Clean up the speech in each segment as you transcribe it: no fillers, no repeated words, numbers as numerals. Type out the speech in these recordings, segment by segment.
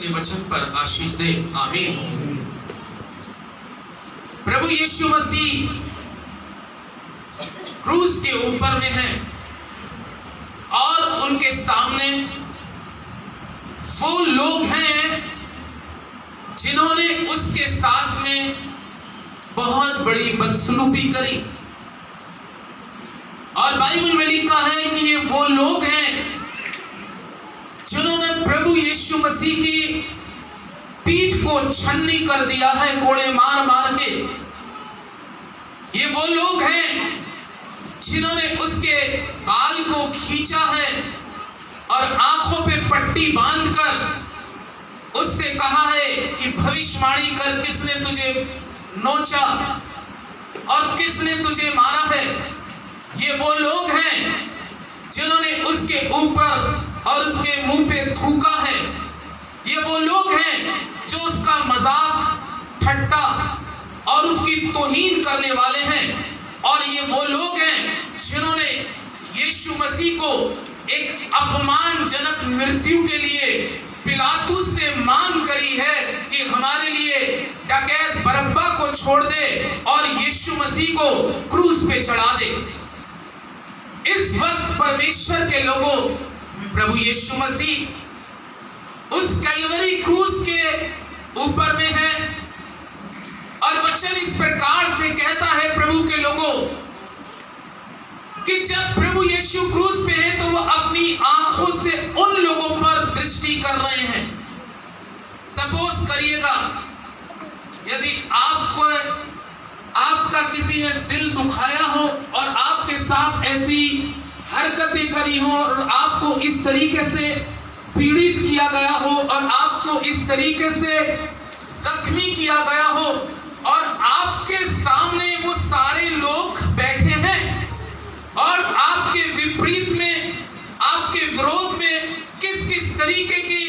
अपने वचन पर आशीष दे। आमीन। प्रभु यीशु मसीह क्रूस के ऊपर में है और उनके सामने वो लोग हैं जिन्होंने उसके साथ में बहुत बड़ी बदसलूकी करी। और बाइबल में लिखा है कि ये वो लोग हैं जिन्होंने प्रभु यीशु मसीह की पीठ को छन्नी कर दिया है, कोड़े मार मार के। ये वो लोग हैं जिन्होंने उसके बाल को खींचा है और आंखों पे पट्टी बांधकर उससे कहा है कि भविष्यवाणी कर, किसने तुझे नोचा और किसने तुझे मारा है। ये वो लोग हैं जिन्होंने उसके ऊपर और उसके मुंह पे थूका है। ये वो लोग हैं जो उसका मजाक, ठट्टा और उसकी तौहीन करने वाले हैं। और ये वो लोग हैं जिन्होंने यीशु मसीह को एक अपमानजनक मृत्यु के लिए पिलातुस से मांग करी है कि हमारे लिए डकैत बरअब्बा को छोड़ दे और यीशु मसीह को क्रूस पे चढ़ा दे। इस वक्त परमेश्वर के लोगों, प्रभु यीशु मसीह उस कलवरी क्रूस के ऊपर में है और वचन इस प्रकार से कहता है प्रभु के लोगों कि जब प्रभु यीशु क्रूस पे है तो वो अपनी आंखों से उन लोगों पर दृष्टि कर रहे हैं। सपोज करिएगा यदि आपका किसी ने दिल दुखाया हो और आपके साथ ऐसी हरकतें करी हो और आपको इस तरीके से पीड़ित किया गया हो और आपको इस तरीके से जख्मी किया गया हो और आपके सामने वो सारे लोग बैठे हैं और आपके विपरीत में, आपके विरोध में किस किस तरीके की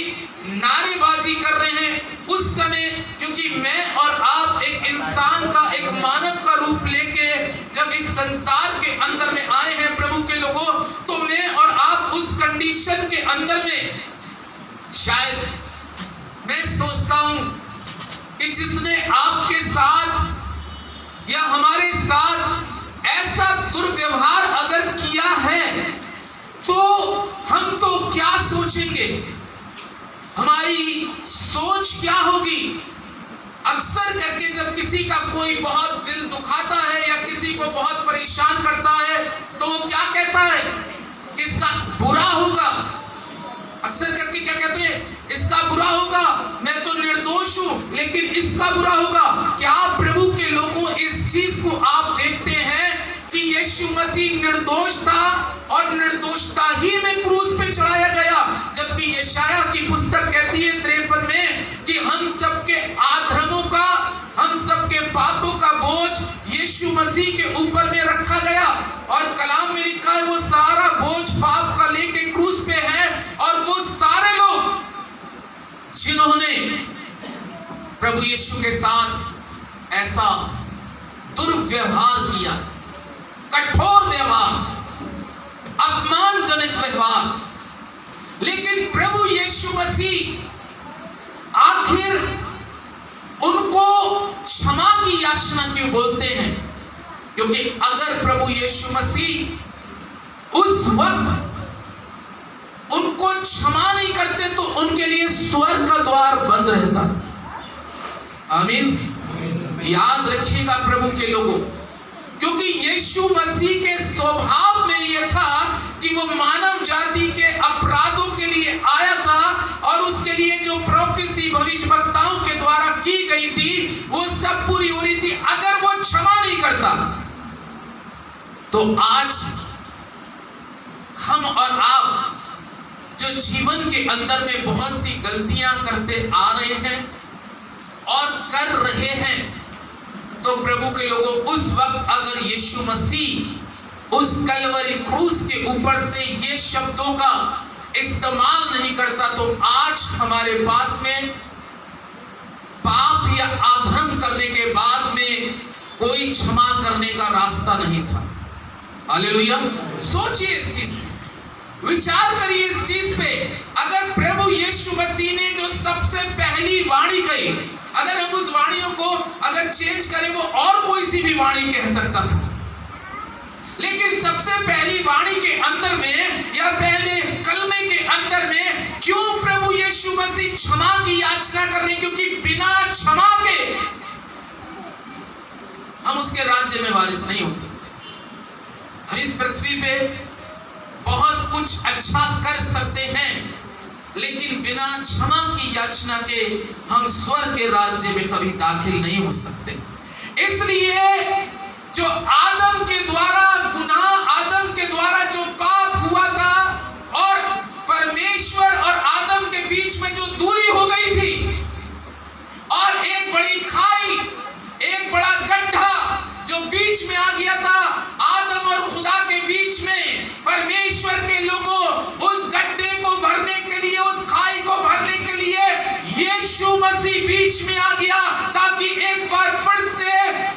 नारेबाजी कर रहे हैं, उस समय क्योंकि मैं और आप एक इंसान का, एक मानव का रूप लेके जब इस संसार के अंदर में आए हैं प्रभु के लोगों, तो मैं और आप उस कंडीशन के अंदर में शायद मैं सोचता हूं कि जिसने आपके साथ या हमारे साथ ऐसा दुर्व्यवहार अगर किया है तो हम तो क्या सोचेंगे, हमारी सोच क्या होगी। अक्सर करके जब किसी का कोई बहुत दिल दुखाता है या किसी को बहुत परेशान करता है तो वो क्या कहता है, इसका बुरा होगा। अक्सर करके क्या कहते हैं, इसका बुरा होगा, मैं तो निर्दोष हूं लेकिन इसका बुरा होगा। क्या प्रभु के लोगों इस चीज को आप देखते हैं कि यीशु मसीह निर्दोष था और निर्दोषता ही में क्रूस पे चढ़ाया गया, जबकि यशाया की पुस्तक कहती है 53 में कि हम सबके अधर्मों का, हम सबके पापों का बोझ यीशु मसीह के ऊपर में रखा गया। और कलाम में लिखा है वो सारा बोझ पाप का लेके क्रूस पे है। और वो सारे लोग जिन्होंने प्रभु यीशु के साथ ऐसा दुर्व्यवहार किया, कठोर व्यवहार, अपमानजनक व्यवहार, लेकिन प्रभु यीशु मसीह आखिर उनको क्षमा की याचना क्यों बोलते हैं? क्योंकि अगर प्रभु यीशु मसीह उस वक्त उनको क्षमा नहीं करते तो उनके लिए स्वर्ग का द्वार बंद रहता। आमीन। याद रखिएगा प्रभु के लोगों, क्योंकि यीशु मसीह के स्वभाव में यह था कि वो मानव जाति के अपराधों के लिए आया था और उसके लिए जो प्रोफेसी भविष्यवक्ताओं के द्वारा की गई थी वो सब पूरी हो रही थी। अगर वो क्षमा नहीं करता तो आज हम और आप जो जीवन के अंदर में बहुत सी गलतियां करते आ रहे हैं और कर रहे हैं, तो प्रभु के लोगों उस वक्त अगर यीशु मसीह उस कलवरी क्रूस के ऊपर से ये शब्दों का इस्तेमाल नहीं करता तो आज हमारे पास में पाप या अधर्म करने के बाद में कोई क्षमा करने का रास्ता नहीं था। हालेलुया। सोचिए इस चीज, विचार करिए इस चीज पे अगर प्रभु यीशु मसीह ने जो सबसे पहली वाणी कही, अगर हम उस वाणियों को अगर चेंज करें, वो और कोई सी भी वाणी कह सकता था, लेकिन सबसे पहली वाणी के अंदर में या पहले कलमे के अंदर में क्यों प्रभु यीशु मसीह क्षमा की याचना कर रहे हैं? क्योंकि बिना क्षमा के हम उसके राज्य में वारिस नहीं हो सकते। हम इस पृथ्वी पे बहुत कुछ अच्छा कर सकते हैं, लेकिन बिना क्षमा की याचना के हम स्वर्ग के राज्य में कभी दाखिल नहीं हो सकते। इसलिए जो आदम के द्वारा गुनाह, आदम के द्वारा जो पाप हुआ था और परमेश्वर और आदम के बीच में जो दूरी हो गई थी और एक बड़ी खाई, एक बड़ा गड्ढा जो बीच में आ गया था आदम और खुदा के बीच में, परमेश्वर के लोगों उस गड्ढे को भरने के लिए, उस खाई को भरने के लिए यीशु मसीह बीच में आ गया, ताकि एक बार फिर से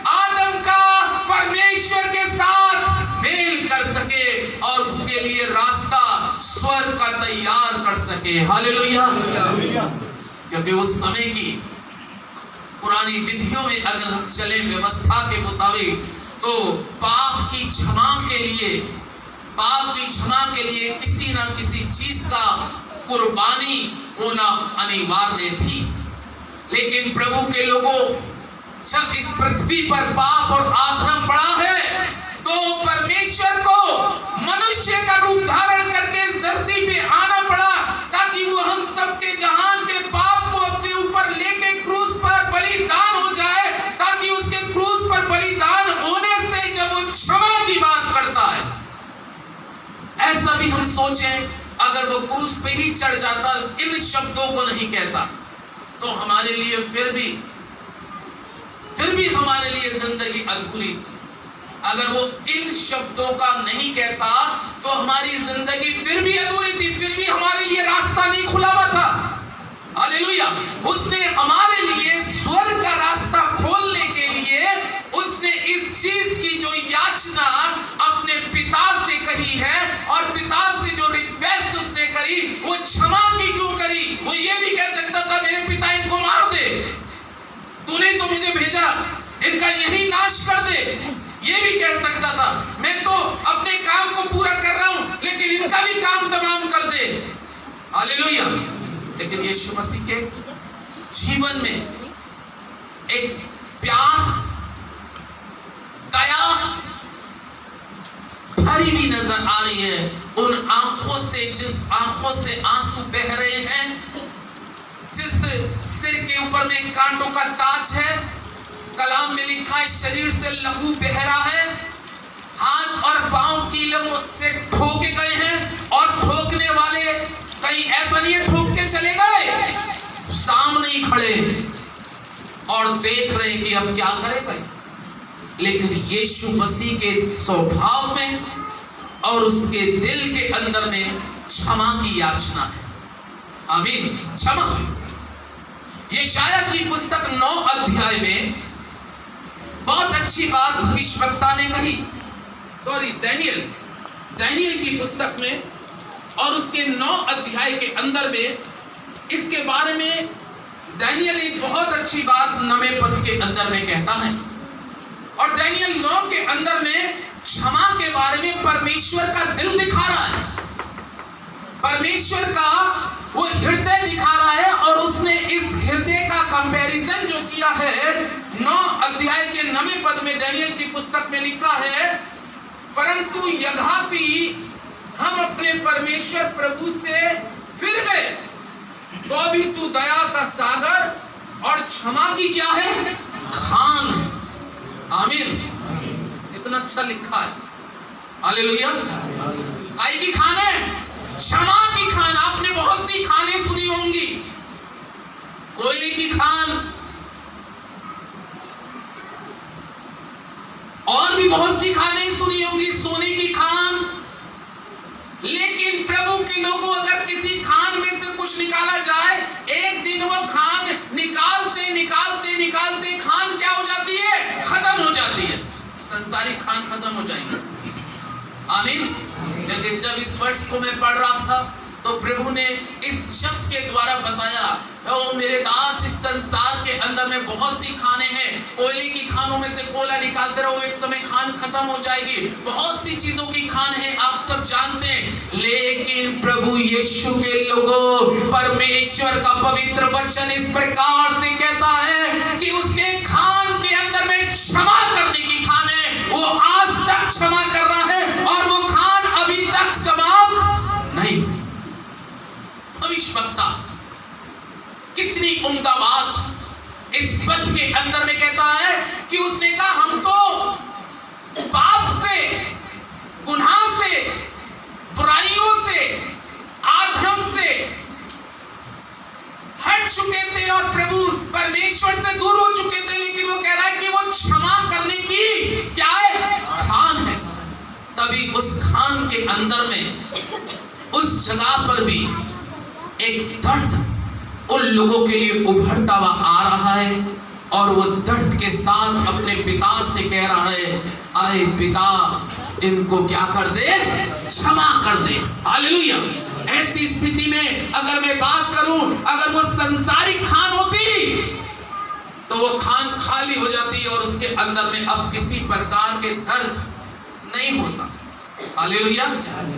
आदम का परमेश्वर के साथ मेल कर सके और उसके लिए रास्ता स्वर्ग का तैयार कर सके। हालेलुया। क्योंकि उस समय की पुरानी विधियों में अगर हम चले व्यवस्था के मुताबिक, तो पाप की क्षमा के लिए किसी ना किसी चीज का कुर्बानी होना अनिवार्य थी। लेकिन प्रभु के लोगों, जब इस पृथ्वी पर पाप और अधर्म बढ़ा है, तो परमेश्वर को मनुष्य का रूप धारण करके इस धरती पे आना पड़ा, ताकि वो हम सबके जहान के पाप को अपने ऊपर लेके क्रूस पर बलिदान हो जाए, ताकि उसके क्रूस पर बलिदान होने से जब वो क्षमा की बात करता है, ऐसा भी हम सोचें, अगर वो क्रूस पे ही चढ़ जाता, इन शब्दों को नहीं कहता, तो हमारे लिए फिर भी हमारे लिए जिंदगी अधूरी थी। अगर वो इन शब्दों का नहीं कहता, तो हमारी जिंदगी फिर भी अधूरी थी, फिर भी हमारे लिए रास्ता नहीं खुला हुआ था। हालेलुया। उसने हमारे लिए स्वर्ग का रास्ता खोलने के लिए उसने इस चीज की जो याचना अपने पिता से कही है, और पिता से जो रिक्वेस्ट उसने करी, वो क्षमा की क्यों करी? वो ये भी कह सकता था, मेरे पिता इनको मार दे, तूने तो मुझे भेजा, इनका यही नाश कर दे, ये भी कह सकता था। मैं तो अपने काम को पूरा कर रहा हूं, लेकिन इनका भी काम तमाम कर दे। हालेलुया। लेकिन यीशु मसीह के जीवन में एक प्यार, दया भरी भी नजर आ रही है। उन आंखों से, जिस आंखों से आंसू बह रहे हैं, जिस सिर के ऊपर में कांटों का ताज है, कलाम में लिखा है शरीर से लहू बह रहा है, हाथ और पांव कीलों से ठोके गए हैं, और ठोकने वाले कहीं ऐसा नहीं है ठोक के चले गए, सामने ही खड़े और देख रहे हैं कि अब क्या करें भाई। लेकिन यीशु मसीह के स्वभाव में और उसके दिल के अंदर में क्षमा की याचना है। आमीन। क्षमा। यशायाह की पुस्तक 9 अध्याय में बहुत अच्छी बात भविष्यवक्ता ने कही, दानियल की पुस्तक में और उसके 9 अध्याय के अंदर में इसके बारे में दानियल एक बहुत अच्छी बात 9वें पद के अंदर में कहता है। और दानियल 9 के अंदर में क्षमा के बारे में परमेश्वर का दिल दिखा रहा है, परमेश्वर का वो हृदय दिखा रहा है। और उसने इस हृदय का कंपैरिजन जो किया है 9 अध्याय के 9वें पद में दानियल की पुस्तक में लिखा है, परंतु यद्यपि हम अपने परमेश्वर प्रभु से फिर गए, तो भी तू दया का सागर और क्षमा की क्या है? खान है। आमीन। इतना अच्छा लिखा है। हालेलुया। आई की खान है, क्षमा की खान। आपने बहुत सी खानें सुनी होंगी, कोयले की खान और भी बहुत सी खानें सुनी होंगी, सोने की खान। लेकिन प्रभु के लोगों, अगर किसी खान में से कुछ निकाला जाए, एक दिन वो खान निकालते निकालते निकालते खान क्या हो जाती है? खत्म हो जाती है। संसारिक खान खत्म हो जाएंगे। आमीन। लेकिन जब इस वर्ष को मैं पढ़ रहा था, तो तो प्रभु ने इस शब्द के द्वारा बताया, ओ मेरे दास, इस संसार के अंदर में बहुत सी खाने हैं, कोयले की खानों में से कोयला निकालते रहो, एक समय खान खत्म हो जाएगी, बहुत सी चीजों की खान है, आप सब जानते हैं। लेकिन प्रभु यीशु के लोगों, परमेश्वर का पवित्र वचन इस प्रकार से कहता है कि उसके खान के अंदर में क्षमा करने की खान है। वो आज तक क्षमा कर रहा है और वो खान अभी तक समाप्त नहीं। भविष्यवक्ता कितनी उम्दा बात इस पद के अंदर में कहता है कि उसने कहा, हम तो पाप से, गुनाह से, बुराइयों से, अधर्म से हट चुके थे और प्रभु परमेश्वर से दूर हो चुके थे, लेकिन वो कह रहा है कि वो क्षमा करने की क्या है, खान है। तभी उस खान के अंदर में, उस जगह पर भी एक दर्द उन लोगों के लिए उभरता हुआ आ रहा है और वो दर्द के साथ अपने पिता से कह रहा है, आए पिता, इनको क्या कर दे, क्षमा कर दे। हालेलुया। ऐसी स्थिति में अगर मैं बात करूं, अगर वो संसारिक खान होती तो वो खान खाली हो जाती और उसके अंदर में अब किसी प्रकार के दर्द नहीं होता। हालेलुया।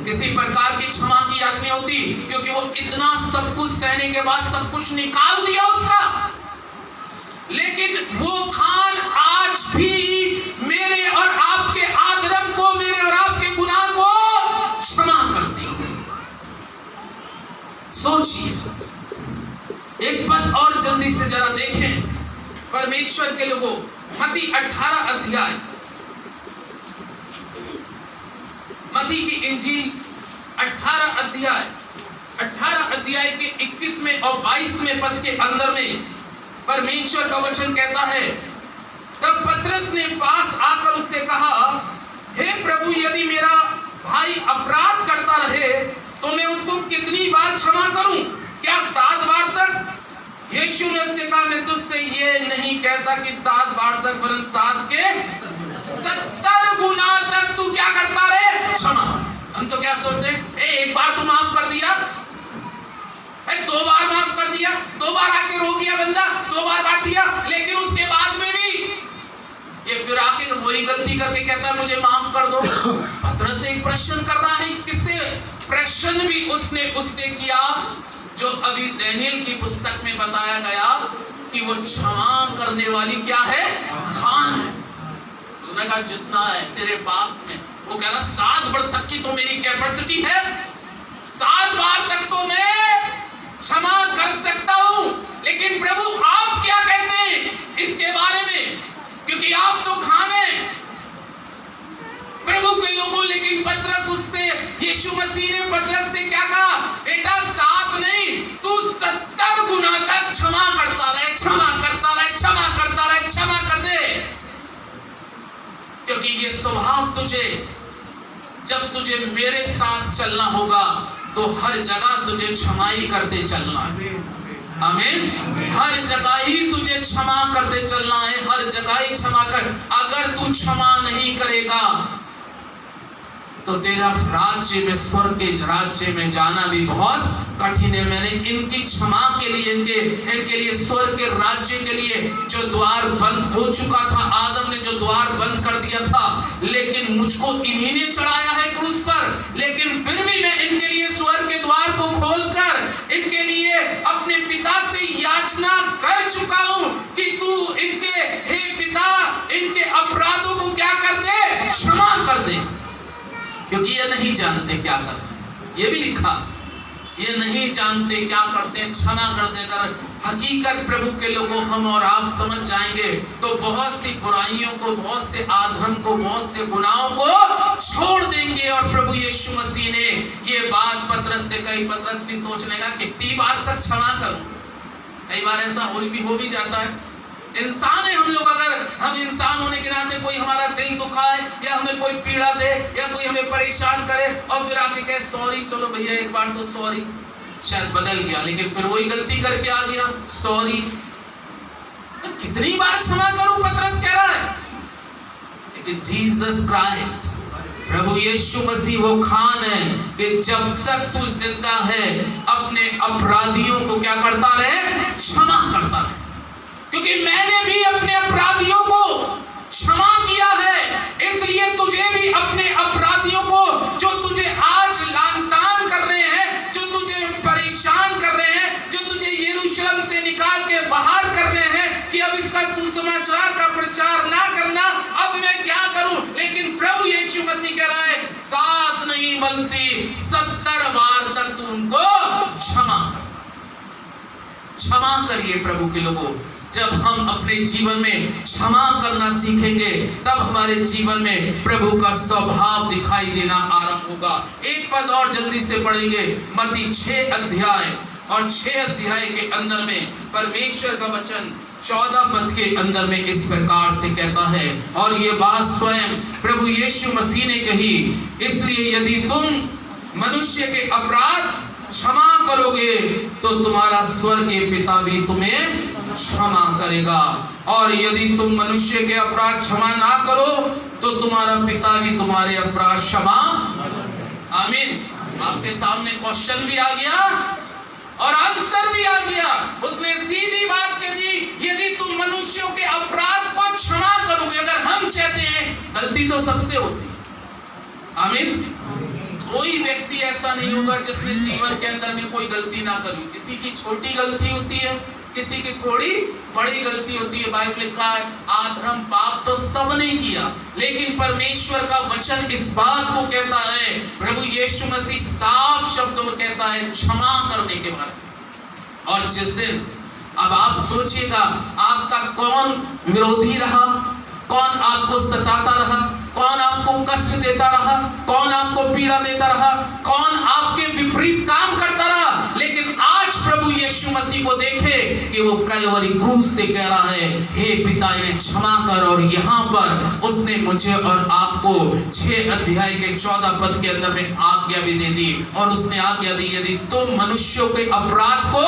किसी प्रकार की क्षमा की याचना होती, क्योंकि वो इतना सब कुछ सहने के बाद सब कुछ निकाल दिया उसका। लेकिन वो खान आज भी मेरे और आपके अधर्म को, मेरे और आपके गुनाह को क्षमा करती है। सोचिए, एक पद और जल्दी से जरा देखें परमेश्वर के लोगों, मत्ती 18 अध्याय, मत्ती की इंजील 18 अध्याय के 21वें और 22वें पद के अंदर में परमेश्वर का वचन कहता है, तब पतरस ने पास आकर उससे कहा, हे प्रभु, यदि मेरा भाई अपराध करता रहे तो मैं उसको कितनी बार क्षमा करूं? क्या 7 बार तक? यीशु ने उससे कहा, मैं तुझसे ये नहीं कहता कि 7 बार तक, वरन 7 के 70 गुना तक तू क्या करता रहे, क्षमा। हम तो क्या सोचते हैं, एक बार तो माफ कर दिया, 2 बार माफ कर दिया, 2 बार आके रो दिया बंदा, 2 बार बांट दिया, लेकिन उसके बाद में भी ये फिर आके वही गलती करके कहता है मुझे माफ कर दो। पतरस से एक प्रश्न कर रहा है, किससे? प्रश्न भी उसने उससे किया जो अभी दानियेल की पुस्तक में बताया गया कि वो क्षमा करने वाली क्या है, खान है। उसने कहा जितना है तेरे पास में, वो कह रहा 7 बार तक की तो मेरी कैपेसिटी है, 7 बार तक तो मैं क्षमा कर सकता हूं। लेकिन प्रभु आप क्या कहते हैं इसके बारे में, क्योंकि आप तो खान हैं प्रभु के लोगों। लेकिन पतरस उससे, यीशु मसीह ने पतरस से क्या कहा, बेटा 7 नहीं, तू 70 गुना तक क्षमा करता रहे, क्षमा करता रहे, क्षमा करता रहे, क्षमा कर दे। क्योंकि ये स्वभाव तुझे, जब तुझे मेरे साथ चलना होगा तो हर जगह तुझे क्षमा ही करते चलना है। आमीन। हर जगह ही तुझे क्षमा करते चलना है, हर जगह ही क्षमा कर। अगर तू क्षमा नहीं करेगा तो तेरा राज्य में, स्वर्ग के राज्य में जाना भी बहुत कठिन है। मैंने इनकी क्षमा के लिए, इनके लिए स्वर्ग के राज्य के लिए जो द्वार बंद हो चुका था, आदम ने जो द्वार बंद कर दिया था, लेकिन मुझको इन्हीं ने चढ़ाया है क्रूस पर। लेकिन फिर भी मैं इनके लिए स्वर्ग के द्वार को खोलकर इनके लिए अपने पिता से याचना कर चुका हूं कि तू इनके, हे पिता, इनके अपराधों को क्या कर दे, क्षमा कर दे। क्योंकि ये नहीं जानते क्या करते, ये भी लिखा, ये नहीं जानते क्या करते हैं, क्षमा कर दे। अगर हकीकत प्रभु के लोगों हम और आप समझ जाएंगे तो बहुत सी बुराइयों को, बहुत से अधर्म को, बहुत से गुनाहों को छोड़ देंगे। और प्रभु यीशु मसीह ने ये बात पतरस से कही। पतरस भी सोचने का कितनी बार तक क्षमा करूं। कई बार ऐसा हो भी जाता है, इंसान है हम लोग, अगर हम इंसान होने के नाते कोई हमारा दिल दुखाए या हमें कोई पीड़ा दे या कोई हमें परेशान करे और फिर आके कहे सॉरी, चलो भैया एक बार तो सॉरी, शायद बदल गया, लेकिन फिर वही गलती करके आ गया, सॉरी। तो कितनी बार क्षमा करूं, पतरस कह रहा है। लेकिन जीसस क्राइस्ट, प्रभु यीशु मसीह वो खान है कि जब तक तू जिंदा है अपने अपराधियों को क्या करता रहे, क्षमा करता रहे। क्योंकि मैंने भी अपने अपराधियों को क्षमा किया है, इसलिए तुझे भी अपने अपराधियों को, जो तुझे आज लांतान कर रहे हैं, जो तुझे परेशान कर रहे हैं, जो तुझे यरूशलेम से निकाल के बाहर कर रहे हैं कि अब इसका सुसमाचार का प्रचार ना करना, अब मैं क्या करूं। लेकिन प्रभु यीशु मसीह कह रहा है 7 नहीं बल्कि 70 बार तक तू उनको क्षमा करिए। प्रभु के लोगों, जब हम अपने जीवन में क्षमा करना सीखेंगे तब हमारे जीवन में प्रभु का स्वभाव दिखाई देना आरंभ होगा। एक पद और जल्दी से पढ़ेंगे, मत्ती 6 अध्याय, और 6 अध्याय के अंदर में परमेश्वर का वचन 14 पद के अंदर में इस प्रकार से कहता है, और ये बात स्वयं प्रभु यीशु मसीह ने कही, इसलिए यदि तुम मनुष्य के अपराध क्षमा करोगे तो तुम्हारा स्वर्गीय पिता भी तुम्हें क्षमा करेगा, और यदि तुम मनुष्य के अपराध क्षमा ना करो तो तुम्हारा पिता भी तुम्हारे अपराध क्षमा। आमीन। आपके सामने क्वेश्चन भी आ गया और आंसर भी आ गया। उसने सीधी बात कह दी, यदि तुम मनुष्यों के अपराध को क्षमा करोगे। अगर हम चाहते हैं, गलती तो सबसे होती है। आमीन। कोई व्यक्ति ऐसा नहीं होगा जिसने जीवन के अंदर में कोई गलती ना करी। किसी की छोटी गलती होती है, किसी की थोड़ी बड़ी गलती होती है। बाइबल लिखा है आधर्म पाप तो सबने किया, लेकिन परमेश्वर का वचन इस बात को कहता है, प्रभु यीशु मसीह साफ शब्दों में कहता है क्षमा करने के बारे में। और जिस दिन, अब आप सोचिएगा, आपका कौन विरोधी रहा, कौन आपको सताता रहा, कौन आपको कष्ट देता रहा, कौन आपको पीड़ा देता रहा, कौन आपके विपरीत काम करता रहा, लेकिन आज प्रभु यीशु मसीह को देखे कि वो कलवरी क्रूस से कह रहा है, हे पिता इन्हें क्षमा कर। और यहाँ पर उसने मुझे और आपको 6 अध्याय के 14 पद के अंदर में आज्ञा भी दे दी, और उसने आज्ञा दी, यदि तुम मनुष्यों के अपराध को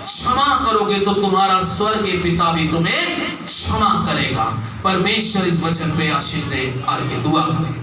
क्षमा करोगे तो तुम्हारा स्वर्गीय पिता भी तुम्हें क्षमा करेगा। परमेश्वर इस वचन पे आशीष दे। आइए दुआ करें।